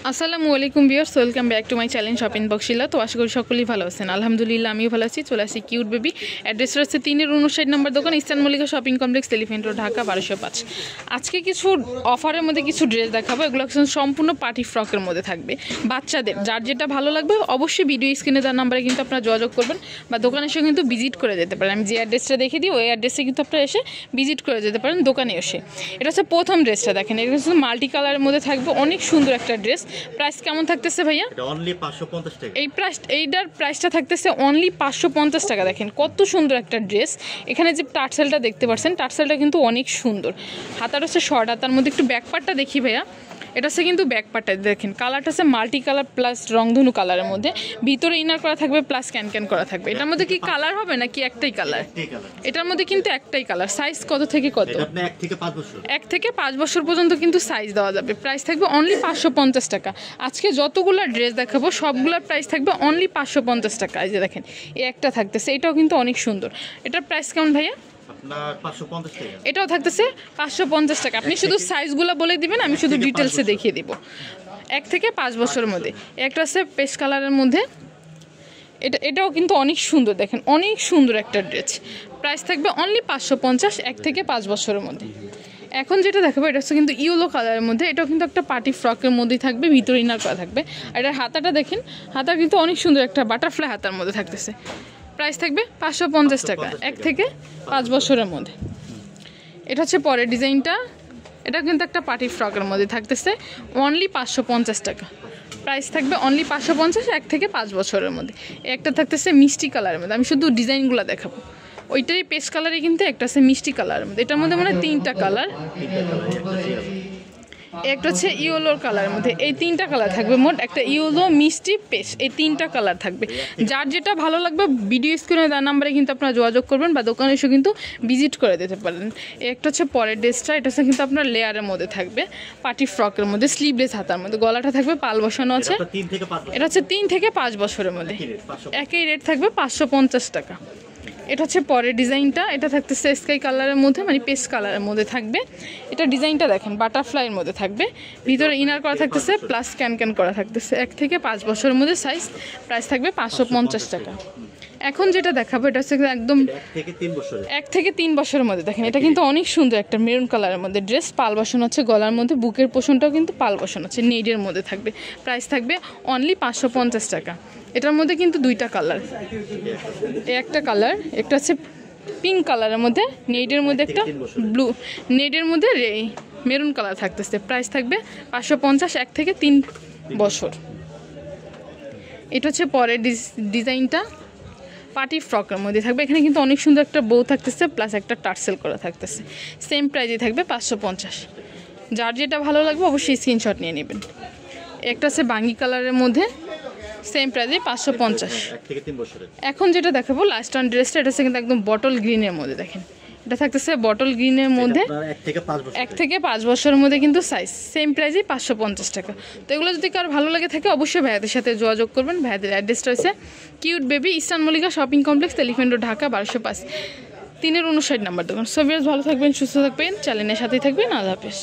আসসালামু আলাইকুম viewers, welcome back to my channel shopping বক্সিলা। তো আশা করি সকলেই ভালো আছেন। আলহামদুলিল্লাহ আমিও ভালো আছি। চলে আসি কিউট বেবি। অ্যাড্রেসটা হচ্ছে 3-59 নম্বর দোকান, eastern Mallika shopping complex, elephant road, Dhaka 1205। আজকে কিছু অফারের মধ্যে কিছু ড্রেস দেখাবো। এগুলো সম্পূর্ণ পার্টি ফ্রকের মধ্যে থাকবে। বাচ্চাদের যার যেটা ভালো লাগবে অবশ্যই ভিডিও স্ক্রিনে তার নাম্বারে কিন্তু আপনারা যোগাযোগ করবেন বা দোকানে এসে কিন্তু ভিজিট করে যেতে পারেন। আমি যে অ্যাড্রেসটা দেখে দিই ওই অ্যাড্রেসে কিন্তু আপনারা এসে ভিজিট করে যেতে পারেন দোকানে এসে। এটা হচ্ছে প্রথম ড্রেসটা দেখেন, এটা হচ্ছে মাল্টি কালারের মধ্যে থাকবে, অনেক সুন্দর একটা ড্রেস। প্রাইস কেমন থাকতেছে ভাইয়া? এটা অনলি 550 টাকা। এইটার প্রাইসটা থাকতেছে অনলি 550 টাকা। দেখেন কত সুন্দর একটা ড্রেস। এখানে যে টার্সেলটা দেখতে পাচ্ছেন, টার্সেলটা কিন্তু অনেক সুন্দর। হাতার হচ্ছে শর্ট, হাতার মধ্যে একটু ব্যাক পার্টটা দেখি ভাইয়া। এটা হচ্ছে কিন্তু ব্যাক পার্টটা দেখেন, কালারটা হচ্ছে মাল্টি কালার প্লাস রংধনু কালারের মধ্যে, ভিতরে ইনার করা থাকবে প্লাস ক্যান করা থাকবে। এটার মধ্যে কি কালার হবে নাকি একটাই কালার? এটার মধ্যে কিন্তু একটাই কালার। সাইজ কত থেকে কত? এটা আপনি 1 থেকে 5 বছর, 1 থেকে 5 বছর পর্যন্ত কিন্তু সাইজ দেওয়া যাবে। প্রাইস থাকবে অনলি 550 টাকা। আজকে যতগুলো ড্রেস দেখাবো সবগুলোর প্রাইস থাকবে অনলি 550 টাকা। এই যে দেখেন এই একটা থাকতেছে, এটাও কিন্তু অনেক সুন্দর। এটার প্রাইস কেমন ভাইয়া? আপনার 550 টাকা। এটাও থাকতেছে 550 টাকা। আপনি শুধু সাইজগুলো বলে দিবেন, আমি শুধু ডিটেলসে দেখিয়ে দিব। 1 থেকে 5 বছরের মধ্যে। একটা আছে পেস্ট কালারের মধ্যে, এটাও কিন্তু অনেক সুন্দর। দেখেন অনেক সুন্দর একটা ড্রেস। প্রাইস থাকবে অনলি 550, 1 থেকে 5 বছরের মধ্যে। এখন যেটা দেখাবো এটা হচ্ছে কিন্তু ইয়েলো কালারের মধ্যে, এটাও কিন্তু একটা পার্টি ফ্রকের মধ্যেই থাকবে, ভিতরে ইনার করা থাকবে। আর এটার হাতাটা দেখেন, হাতা কিন্তু অনেক সুন্দর একটা বাটারফ্লাই হাতার মধ্যে থাকতেছে। প্রাইস থাকবে 550 টাকা, 1 থেকে 5 বছরের মধ্যে। এটা হচ্ছে পরের ডিজাইনটা, এটা কিন্তু একটা পার্টি ফ্রকের মধ্যে থাকতেছে অনলি 550 টাকা। প্রাইস থাকবে অনলি 550, 1 থেকে 5 বছরের মধ্যে। একটা থাকতেছে মিষ্টি কালারের মধ্যে, আমি শুধু ডিজাইনগুলো দেখাবো। ওইটারই পেস্ট কালারে কিন্তু একটা আছে মিষ্টি কালারের মধ্যে। এটার মধ্যে মানে 3টা কালার। একটা হচ্ছে ইয়েলোর কালারের মধ্যে, এই 3টা কালার থাকবে মোট। একটা ইয়েলো, মিষ্টি, পেস্ট, এই 3টা কালার থাকবে। যার যেটা ভালো লাগবে ভিডিও স্ক্রিনে তার নাম্বারে কিন্তু আপনারা যোগাযোগ করবেন বা দোকানে এসে কিন্তু ভিজিট করে দিতে পারেন। একটা হচ্ছে পরের ড্রেসটা, এটা হচ্ছে কিন্তু আপনার লেয়ারের মধ্যে থাকবে, পার্টি ফ্রকের মধ্যে, স্লিভলেস হাতার মধ্যে, গলাটা থাকবে পাল বসানো আছে। এটা হচ্ছে 3 থেকে 5 বছরের মধ্যে। একই রেট থাকবে 550 টাকা। এটা হচ্ছে পরের ডিজাইনটা, এটা থাকতেছে স্কাই কালারের মধ্যে, মানে পেস্ট কালারের মধ্যে থাকবে। এটা ডিজাইনটা দেখেন বাটারফ্লাইয়ের মধ্যে থাকবে, ভিতরে ইনার করা থাকতেছে প্লাস ক্যান করা থাকতেছে। 1 থেকে 5 বছরের মধ্যে সাইজ। প্রাইস থাকবে 550 টাকা। এখন যেটা দেখাবো এটা হচ্ছে একদম 1 থেকে 3 বছরের মধ্যে। দেখেন এটা কিন্তু অনেক সুন্দর একটা মেরুন কালারের মধ্যে ড্রেস, পাল বসানো হচ্ছে গলার মধ্যে, বুকের পোষণটাও কিন্তু পাল বসানো হচ্ছে, নেডের মধ্যে থাকবে। প্রাইস থাকবে অনলি 550 টাকা। এটার মধ্যে কিন্তু 2টা কালার, একটা কালার, একটা হচ্ছে পিঙ্ক কালারের মধ্যে, নেডের মধ্যে একটা ব্লু, নেডের মধ্যে মেরুন কালার থাকতেছে। প্রাইস থাকবে 550, 1 থেকে 3 বছর। এটা হচ্ছে পরের ডিজাইনটা, পার্টি ফ্রকের মধ্যে থাকবে। এখানে কিন্তু অনেক সুন্দর একটা বউ থাকতেছে প্লাস একটা টার্সেল করা থাকতেছে। সেম প্রাইজে থাকবে 550। যার যেটা ভালো লাগবে অবশ্যই স্ক্রিনশট নিয়ে নেবেন। একটা আছে বাঙ্গি কালারের মধ্যে, সেম প্রাইজে 550। এখন যেটা দেখাবো লাস্ট ওয়ান ড্রেসটা, এটা হচ্ছে কিন্তু একদম বটল গ্রিনের মধ্যে। দেখেন এটা থাকতেছে বটল গ্রিনের মধ্যে, 1 থেকে 5 বছরের মধ্যে কিন্তু সাইজ। সেম প্রাইজে 550 টাকা। তো এগুলো যদি কারো ভালো লাগে থাকে অবশ্যই ভাইয়াদের সাথে যোগাযোগ করবেন। ভাইয়াদের অ্যাড্রেসটা হচ্ছে cute baby, eastern Mallika shopping complex, elephant road, Dhaka 1205, 3-59 নম্বর দোকান। সো ভিউয়ার্স ভালো থাকবেন, সুস্থ থাকবেন, চ্যানেলের সাথেই থাকবেন। আল্লাহ হাফেজ।